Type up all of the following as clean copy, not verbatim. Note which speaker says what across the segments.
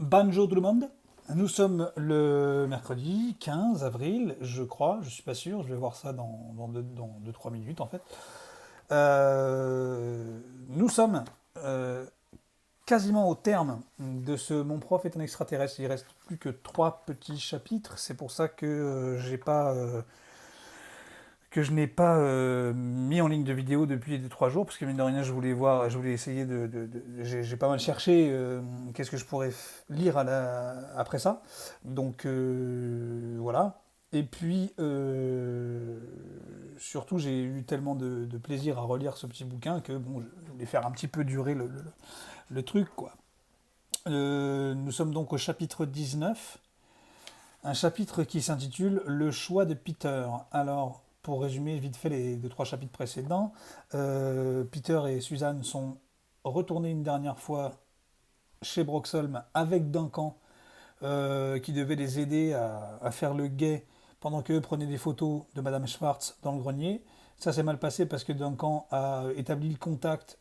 Speaker 1: Bonjour tout le monde. Nous sommes le mercredi 15 avril, je crois, je suis pas sûr, je vais voir ça dans 2-3 minutes en fait. Nous sommes quasiment au terme de ce Mon prof est un extraterrestre. Il reste plus que 3 petits chapitres, c'est pour ça que je n'ai pas mis en ligne de vidéo depuis 3 jours, parce que mine de rien, je voulais essayer j'ai pas mal cherché qu'est-ce que je pourrais lire après ça. Donc voilà. Et puis surtout, j'ai eu tellement de plaisir à relire ce petit bouquin que bon, je voulais faire un petit peu durer le truc, quoi. Nous sommes donc au chapitre 19, un chapitre qui s'intitule Le choix de Peter. Alors, pour résumer vite fait les 2-3 chapitres précédents, Peter et Suzanne sont retournés une dernière fois chez Broxholm avec Duncan, qui devait les aider à faire le guet pendant qu'eux prenaient des photos de Madame Schwartz dans le grenier. Ça s'est mal passé parce que Duncan a établi le contact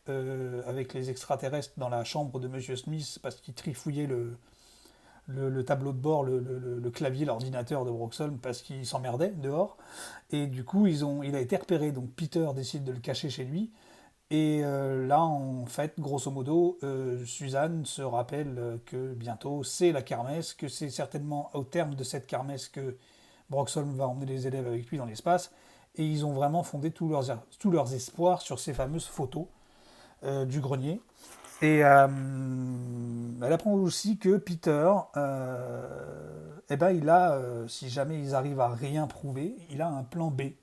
Speaker 1: avec les extraterrestres dans la chambre de Monsieur Smith parce qu'il trifouillait le tableau de bord, le clavier, l'ordinateur de Broxholm parce qu'il s'emmerdait dehors. Et du coup, il a été repéré. Donc Peter décide de le cacher chez lui. Et là, en fait, grosso modo, Suzanne se rappelle que bientôt c'est la kermesse, que c'est certainement au terme de cette kermesse que Broxholm va emmener les élèves avec lui dans l'espace. Et ils ont vraiment fondé tous leurs espoirs sur ces fameuses photos du grenier. Et elle apprend aussi que Peter, eh ben, si jamais ils arrivent à rien prouver, il a un plan B.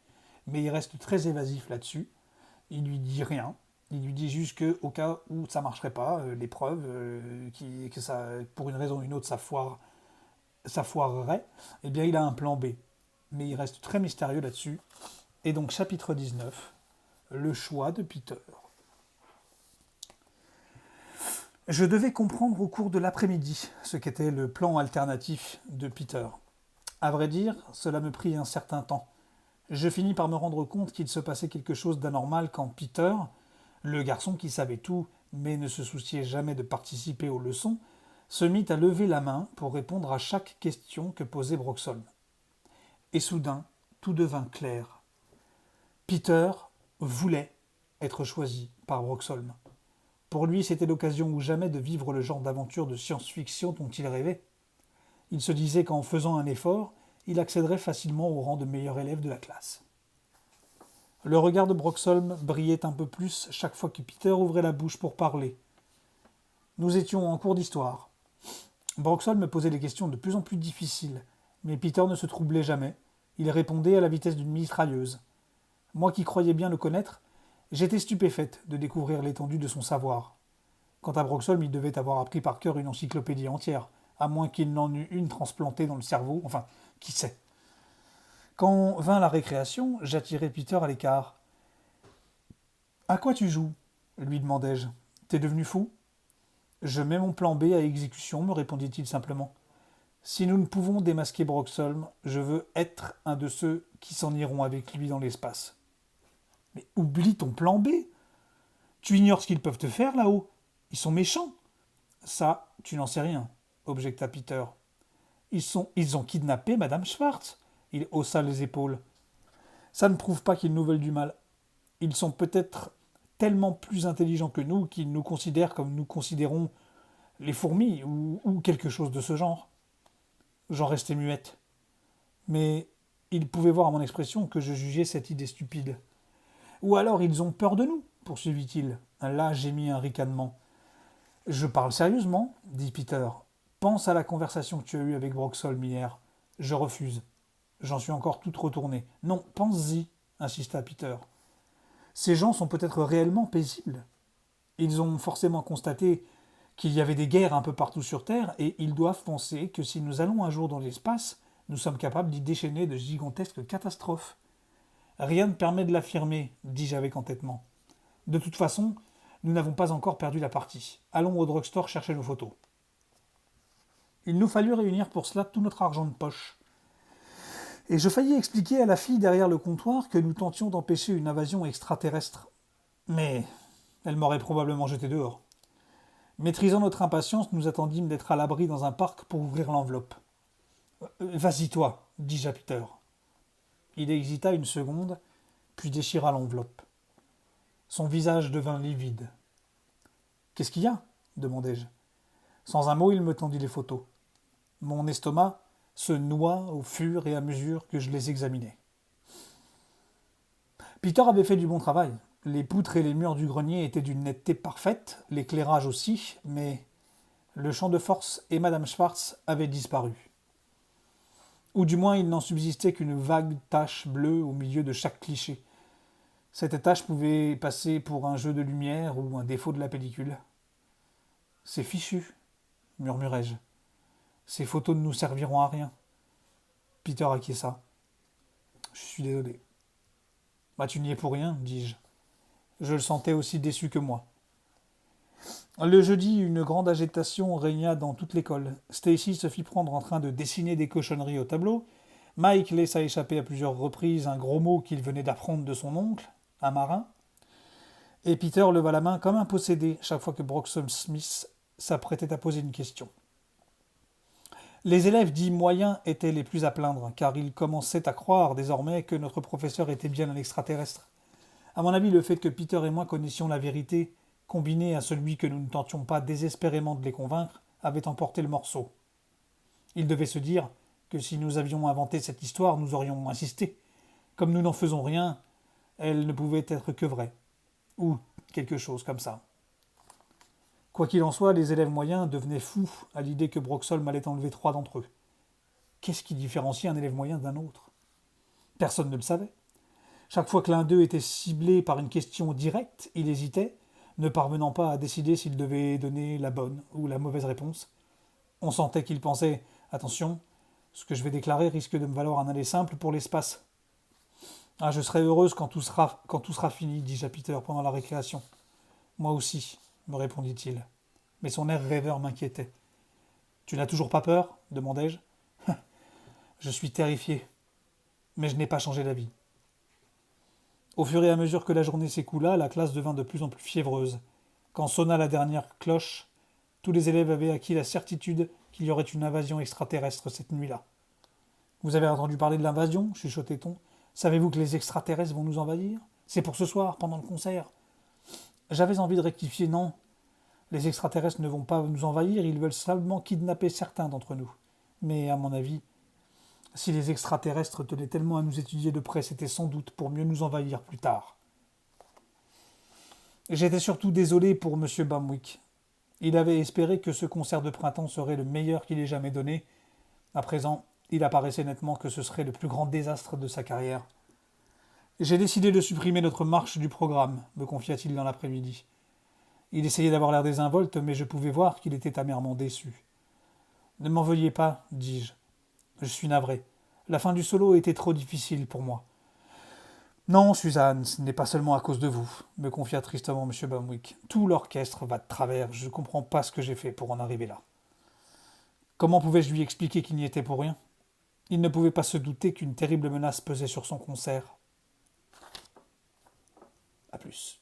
Speaker 1: Mais il reste très évasif là-dessus. Il lui dit rien. Il lui dit juste que au cas où ça marcherait pas, l'épreuve, que ça, pour une raison ou une autre, ça foirerait, eh bien il a un plan B. Mais il reste très mystérieux là-dessus. Et donc chapitre 19, le choix de Peter. Je devais comprendre au cours de l'après-midi ce qu'était le plan alternatif de Peter. À vrai dire, cela me prit un certain temps. Je finis par me rendre compte qu'il se passait quelque chose d'anormal quand Peter, le garçon qui savait tout mais ne se souciait jamais de participer aux leçons, se mit à lever la main pour répondre à chaque question que posait Broxholm. Et soudain, tout devint clair. Peter voulait être choisi par Broxholm. Pour lui, c'était l'occasion ou jamais de vivre le genre d'aventure de science-fiction dont il rêvait. Il se disait qu'en faisant un effort, il accéderait facilement au rang de meilleur élève de la classe. Le regard de Broxholm brillait un peu plus chaque fois que Peter ouvrait la bouche pour parler. Nous étions en cours d'histoire. Broxholm me posait des questions de plus en plus difficiles, mais Peter ne se troublait jamais. Il répondait à la vitesse d'une mitrailleuse. Moi qui croyais bien le connaître, j'étais stupéfaite de découvrir l'étendue de son savoir. Quant à Broxholm, il devait avoir appris par cœur une encyclopédie entière, à moins qu'il n'en eût une transplantée dans le cerveau, enfin, qui sait. Quand vint la récréation, j'attirai Peter à l'écart. À quoi tu joues lui demandai-je. T'es devenu fou? Je mets mon plan B à exécution, me répondit-il simplement. Si nous ne pouvons démasquer Broxholm, je veux être un de ceux qui s'en iront avec lui dans l'espace. Mais oublie ton plan B. Tu ignores ce qu'ils peuvent te faire là-haut. Ils sont méchants. Ça, tu n'en sais rien, objecta Peter. Ils ont kidnappé Madame Schwartz. Il haussa les épaules. Ça ne prouve pas qu'ils nous veulent du mal. Ils sont peut-être tellement plus intelligents que nous qu'ils nous considèrent comme nous considérons les fourmis ou quelque chose de ce genre. J'en restais muette. Mais ils pouvaient voir à mon expression que je jugeais cette idée stupide. Ou alors ils ont peur de nous, poursuivit-il. Là, j'ai mis un ricanement. Je parle sérieusement, dit Peter. Pense à la conversation que tu as eue avec Broxholm hier. Je refuse. J'en suis encore toute retournée. Non, pense-y, insista Peter. Ces gens sont peut-être réellement paisibles. Ils ont forcément constaté qu'il y avait des guerres un peu partout sur Terre et ils doivent penser que si nous allons un jour dans l'espace, nous sommes capables d'y déchaîner de gigantesques catastrophes. Rien ne permet de l'affirmer, dis-je avec entêtement. De toute façon, nous n'avons pas encore perdu la partie. Allons au drugstore chercher nos photos. Il nous fallut réunir pour cela tout notre argent de poche. Et je faillis expliquer à la fille derrière le comptoir que nous tentions d'empêcher une invasion extraterrestre. Mais elle m'aurait probablement jeté dehors. Maîtrisant notre impatience, nous attendîmes d'être à l'abri dans un parc pour ouvrir l'enveloppe. Vas-y toi, dis-je à Peter. Il hésita une seconde, puis déchira l'enveloppe. Son visage devint livide. Qu'est-ce qu'il y a demandai-je. Sans un mot, il me tendit les photos. Mon estomac se noua au fur et à mesure que je les examinais. Peter avait fait du bon travail. Les poutres et les murs du grenier étaient d'une netteté parfaite, l'éclairage aussi, mais le champ de force et Madame Schwartz avaient disparu. Ou du moins il n'en subsistait qu'une vague tache bleue au milieu de chaque cliché. Cette tache pouvait passer pour un jeu de lumière ou un défaut de la pellicule. C'est fichu, murmurai-je. Ces photos ne nous serviront à rien. Peter acquiesça. Je suis désolé. Bah, tu n'y es pour rien, dis-je. Je le sentais aussi déçu que moi. Le jeudi, une grande agitation régna dans toute l'école. Stacy se fit prendre en train de dessiner des cochonneries au tableau. Mike laissa échapper à plusieurs reprises un gros mot qu'il venait d'apprendre de son oncle, un marin. Et Peter leva la main comme un possédé chaque fois que Broxham Smith s'apprêtait à poser une question. Les élèves dits moyens étaient les plus à plaindre, car ils commençaient à croire désormais que notre professeur était bien un extraterrestre. À mon avis, le fait que Peter et moi connaissions la vérité, combiné à celui que nous ne tentions pas désespérément de les convaincre, avait emporté le morceau. Ils devaient se dire que si nous avions inventé cette histoire, nous aurions insisté. Comme nous n'en faisons rien, elle ne pouvait être que vraie. Ou quelque chose comme ça. Quoi qu'il en soit, les élèves moyens devenaient fous à l'idée que Broxholm allait enlever 3 d'entre eux. Qu'est-ce qui différencie un élève moyen d'un autre? Personne ne le savait. Chaque fois que l'un d'eux était ciblé par une question directe, il hésitait, ne parvenant pas à décider s'il devait donner la bonne ou la mauvaise réponse. On sentait qu'il pensait « Attention, ce que je vais déclarer risque de me valoir un aller simple pour l'espace. » « Ah, je serai heureuse quand tout sera fini, dis-je à Peter pendant la récréation. Moi aussi, me répondit-il. Mais son air rêveur m'inquiétait. Tu n'as toujours pas peur demandai-je. Je suis terrifié, mais je n'ai pas changé d'avis. Au fur et à mesure que la journée s'écoula, la classe devint de plus en plus fiévreuse. Quand sonna la dernière cloche, tous les élèves avaient acquis la certitude qu'il y aurait une invasion extraterrestre cette nuit-là. Vous avez entendu parler de l'invasion chuchotait-on. Savez-vous que les extraterrestres vont nous envahir? C'est pour ce soir, pendant le concert. J'avais envie de rectifier, non. Les extraterrestres ne vont pas nous envahir, ils veulent seulement kidnapper certains d'entre nous. Mais à mon avis, si les extraterrestres tenaient tellement à nous étudier de près, c'était sans doute pour mieux nous envahir plus tard. J'étais surtout désolé pour M. Bamwick. Il avait espéré que ce concert de printemps serait le meilleur qu'il ait jamais donné. À présent, il apparaissait nettement que ce serait le plus grand désastre de sa carrière. J'ai décidé de supprimer notre marche du programme, me confia-t-il dans l'après-midi. Il essayait d'avoir l'air désinvolte, mais je pouvais voir qu'il était amèrement déçu. Ne m'en veuillez pas, dis-je. Je suis navré. La fin du solo était trop difficile pour moi. Non, Suzanne, ce n'est pas seulement à cause de vous, me confia tristement M. Bamwick. Tout l'orchestre va de travers, je ne comprends pas ce que j'ai fait pour en arriver là. Comment pouvais-je lui expliquer qu'il n'y était pour rien? Il ne pouvait pas se douter qu'une terrible menace pesait sur son concert. À plus.